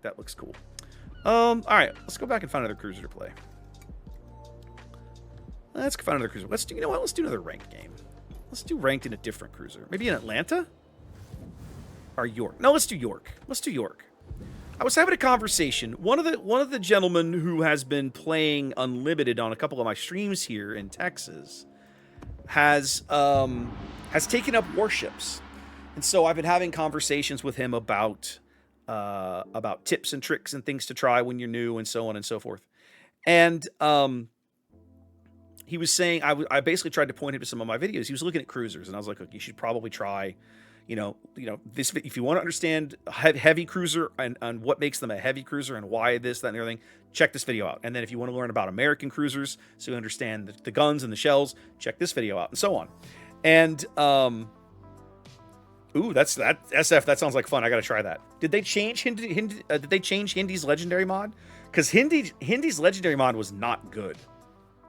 That looks cool. All right, let's go back and find another cruiser to play. Let's find another cruiser. Let's do, you know what? Let's do another ranked game. Let's do ranked in a different cruiser. Maybe in Atlanta? Or York. No, let's do York. Let's do York. I was having a conversation. One of the gentlemen who has been playing Unlimited on a couple of my streams here in Texas has taken up Warships. And so I've been having conversations with him about tips and tricks and things to try when you're new and so on and so forth. And he was saying, I basically tried to point him to some of my videos. He was looking at cruisers, and I was like, look, you should probably try, this, if you want to understand heavy cruiser and what makes them a heavy cruiser and why this, that, and everything, check this video out. And then if you want to learn about American cruisers, so you understand the guns and the shells, check this video out, and so on. And, ooh, that SF, that sounds like fun. I got to try that. Did they change Hindi's legendary mod? Because Hindi's legendary mod was not good.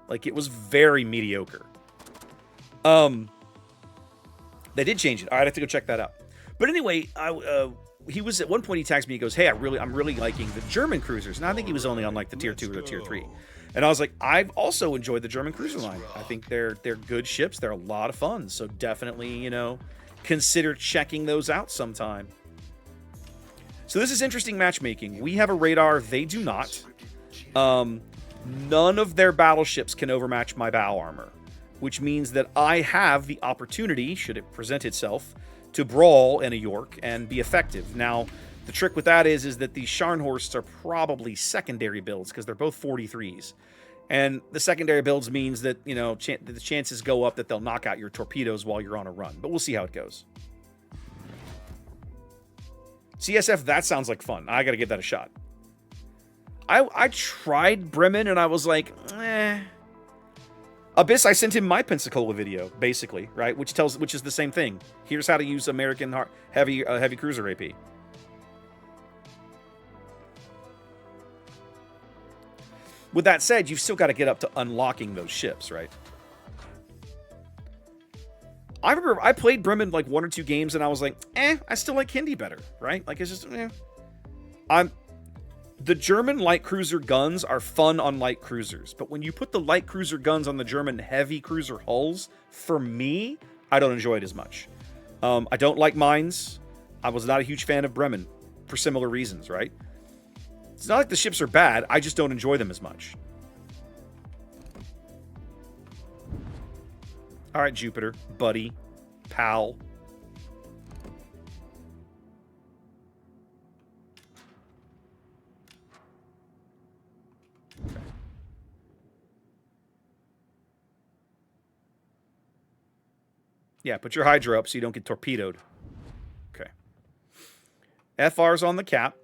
Like, it was very mediocre. They did change it. All right, I have to go check that out. But anyway, he was at one point, he tags me. He goes, "Hey, I'm really liking the German cruisers." And I think he was only on like the tier 2 or the tier 3. And I was like, I've also enjoyed the German cruiser line. I think they're good ships. They're a lot of fun. So definitely, consider checking those out sometime. So this is interesting matchmaking. We have a radar. They do not. None of their battleships can overmatch my bow armor, which means that I have the opportunity, should it present itself, to brawl in a York and be effective. Now, the trick with that is that these Scharnhorsts are probably secondary builds because they're both 43s. And the secondary builds means that, the chances go up that they'll knock out your torpedoes while you're on a run. But we'll see how it goes. CSF, that sounds like fun. I got to give that a shot. I tried Bremen and I was like, Abyss, I sent him my Pensacola video, basically, right? Which is the same thing. Here's how to use American heavy cruiser AP. With that said, you've still got to get up to unlocking those ships, right? I remember I played Bremen like 1 or 2 games and I was like, I still like Hindi better, right? Like, it's just, The German light cruiser guns are fun on light cruisers, but when you put the light cruiser guns on the German heavy cruiser hulls, for me, I don't enjoy it as much. I don't like mines. I was not a huge fan of Bremen for similar reasons, right? It's not like the ships are bad, I just don't enjoy them as much. All right, Jupiter, buddy, pal. Yeah, put your Hydra up so you don't get torpedoed. Okay. FR's on the cap.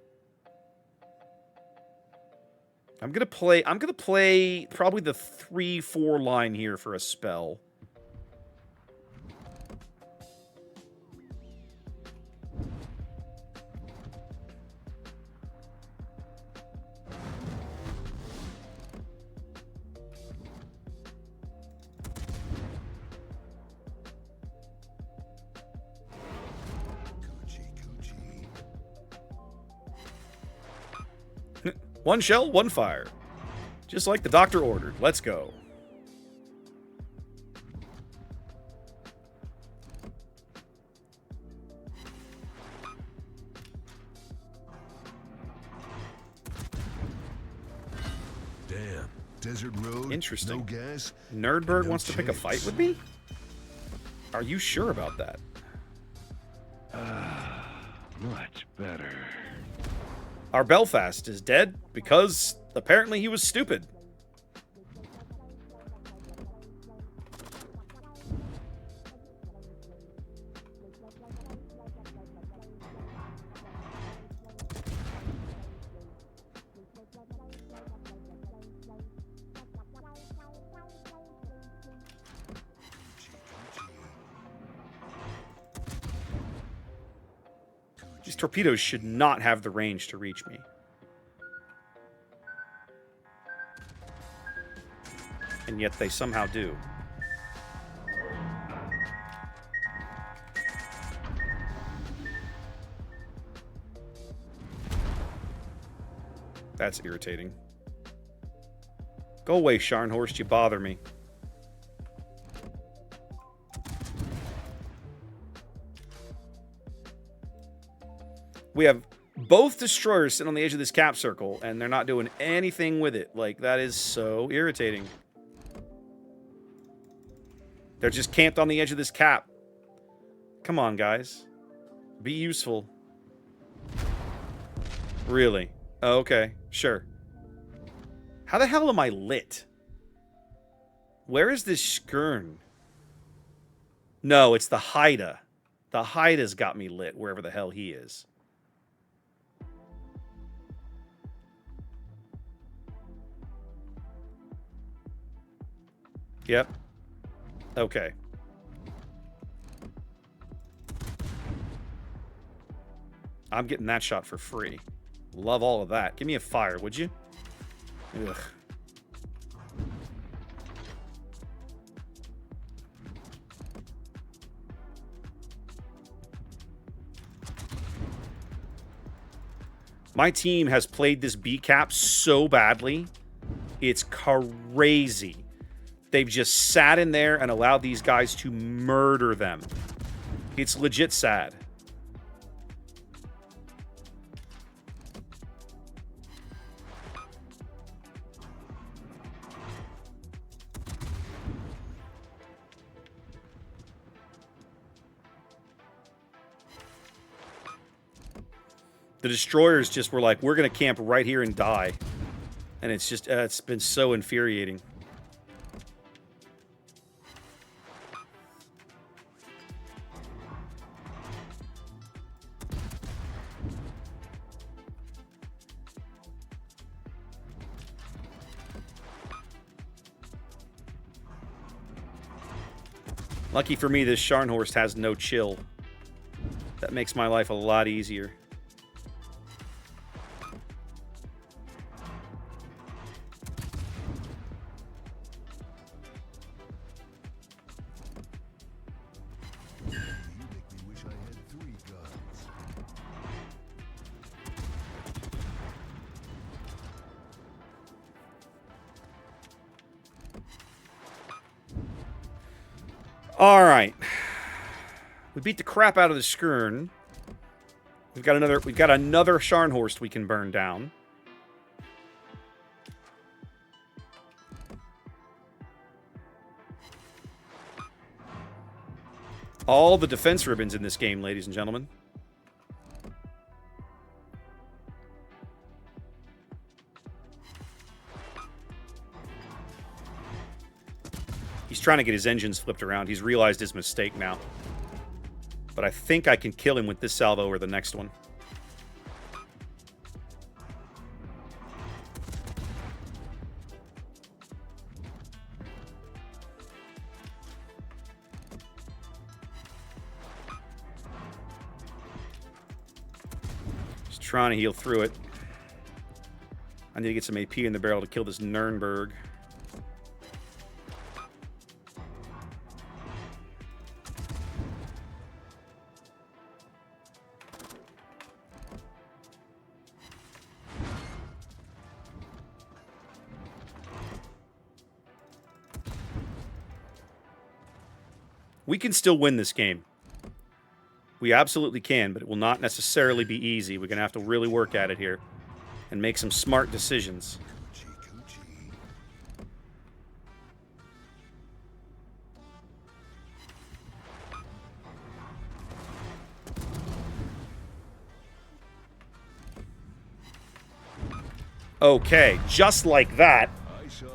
I'm gonna play probably the 3-4 line here for a spell. One shell, one fire. Just like the doctor ordered. Let's go. Damn. Desert road. Interesting. No gas. Nerdberg No wants to pick a fight with me? Are you sure about that? Much better. Our Belfast is dead because apparently he was stupid. These torpedoes should not have the range to reach me. And yet they somehow do. That's irritating. Go away, Scharnhorst. You bother me. We have both destroyers sitting on the edge of this cap circle, and they're not doing anything with it. Like, that is so irritating. They're just camped on the edge of this cap. Come on, guys. Be useful. Really? Oh, okay. Sure. How the hell am I lit? Where is this Skern? No, it's the Haida. The Haida's got me lit, wherever the hell he is. Yep. Okay. I'm getting that shot for free. Love all of that. Give me a fire, would you? Ugh. My team has played this B cap so badly. It's crazy. They've just sat in there and allowed these guys to murder them. It's legit sad. The destroyers just were like, we're going to camp right here and die. And it's just, it's been so infuriating. Lucky for me, this Scharnhorst has no chill. That makes my life a lot easier. All right, we beat the crap out of the Skern. We've got another Scharnhorst we can burn down. All the defense ribbons in this game, ladies and gentlemen. He's trying to get his engines flipped around. He's realized his mistake now. But I think I can kill him with this salvo or the next one. Just trying to heal through it. I need to get some AP in the barrel to kill this Nürnberg. We can still win this game. We absolutely can, but it will not necessarily be easy. We're going to have to really work at it here and make some smart decisions. Okay, just like that.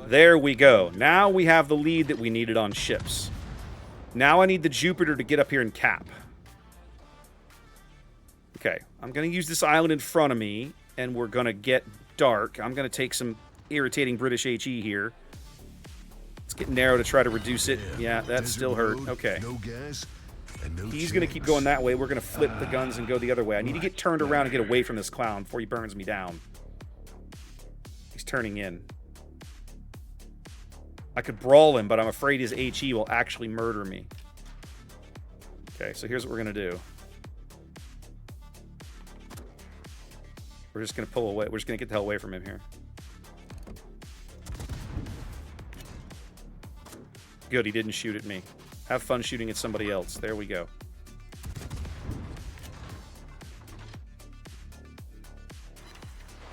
There we go. Now we have the lead that we needed on ships. Now I need the Jupiter to get up here and cap. Okay, I'm going to use this island in front of me, and we're going to get dark. I'm going to take some irritating British HE here. Let's get narrow to try to reduce it. Yeah, that still hurt. Okay. He's going to keep going that way. We're going to flip the guns and go the other way. I need to get turned around and get away from this clown before he burns me down. He's turning in. I could brawl him, but I'm afraid his HE will actually murder me. Okay, so here's what we're going to do. We're just going to pull away. We're just going to get the hell away from him here. Good, he didn't shoot at me. Have fun shooting at somebody else. There we go.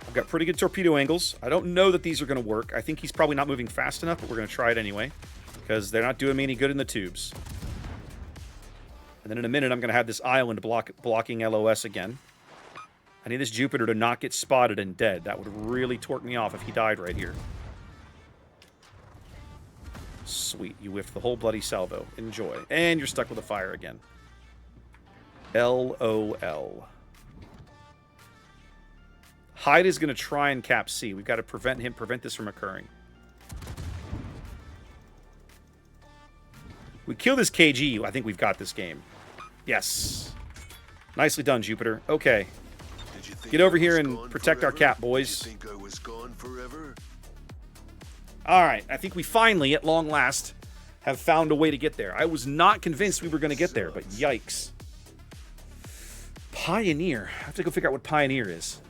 I've got pretty good torpedo angles. I don't know that these are going to work. I think he's probably not moving fast enough, but we're going to try it anyway, because they're not doing me any good in the tubes. And then in a minute, I'm going to have this island blocking LOS again. I need this Jupiter to not get spotted and dead. That would really torque me off if he died right here. Sweet. You whiffed the whole bloody salvo. Enjoy. And you're stuck with a fire again. LOL. Hyde is going to try and cap C. We've got to prevent this from occurring. We kill this KG. I think we've got this game. Yes. Nicely done, Jupiter. Okay. Get over here and protect our cap, boys. Did you think I was gone forever? All right. I think we finally, at long last, have found a way to get there. I was not convinced we were going to get there, but yikes. Pioneer. I have to go figure out what Pioneer is.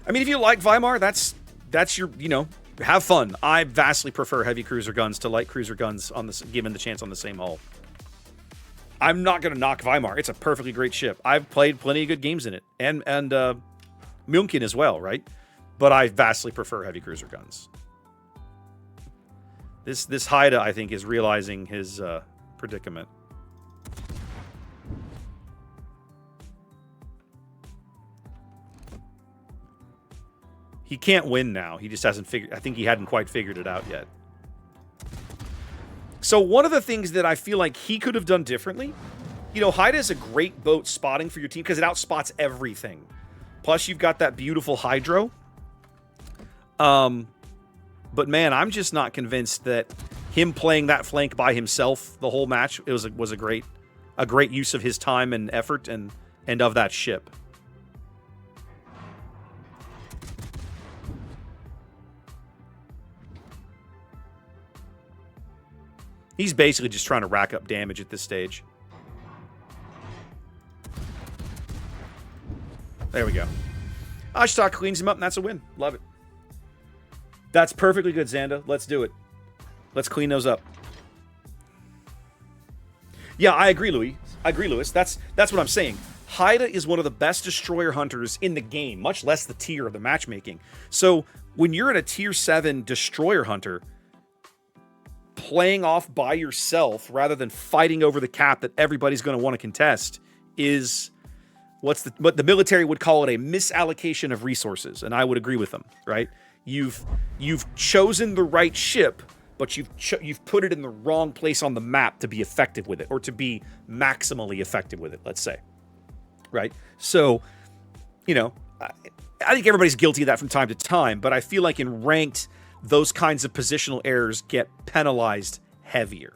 I mean, if you like Weimar, that's your, have fun. I vastly prefer heavy cruiser guns to light cruiser guns on this, given the chance on the same hull. I'm not going to knock Weimar. It's a perfectly great ship. I've played plenty of good games in it. And München as well, right? But I vastly prefer heavy cruiser guns. This Haida, I think, is realizing his predicament. He can't win now. He just hasn't figured... I think he hadn't quite figured it out yet. So one of the things that I feel like he could have done differently... Haida is a great boat spotting for your team because it outspots everything. Plus, you've got that beautiful hydro. But man, I'm just not convinced that him playing that flank by himself the whole match was a great use of his time and effort and of that ship. He's basically just trying to rack up damage at this stage. There we go. Ashtok cleans him up, and that's a win. Love it. That's perfectly good, Xanda. Let's do it. Let's clean those up. Yeah, I agree, Louis. That's what I'm saying. Haida is one of the best destroyer hunters in the game, much less the tier of the matchmaking. So when you're in a tier 7 destroyer hunter, playing off by yourself rather than fighting over the cap that everybody's going to want to contest is what the military would call it, a misallocation of resources, and I would agree with them, right? You've chosen the right ship, but you've put it in the wrong place on the map to be effective with it, or to be maximally effective with it, let's say. Right? So, I think everybody's guilty of that from time to time, but I feel like in ranked, those kinds of positional errors get penalized heavier.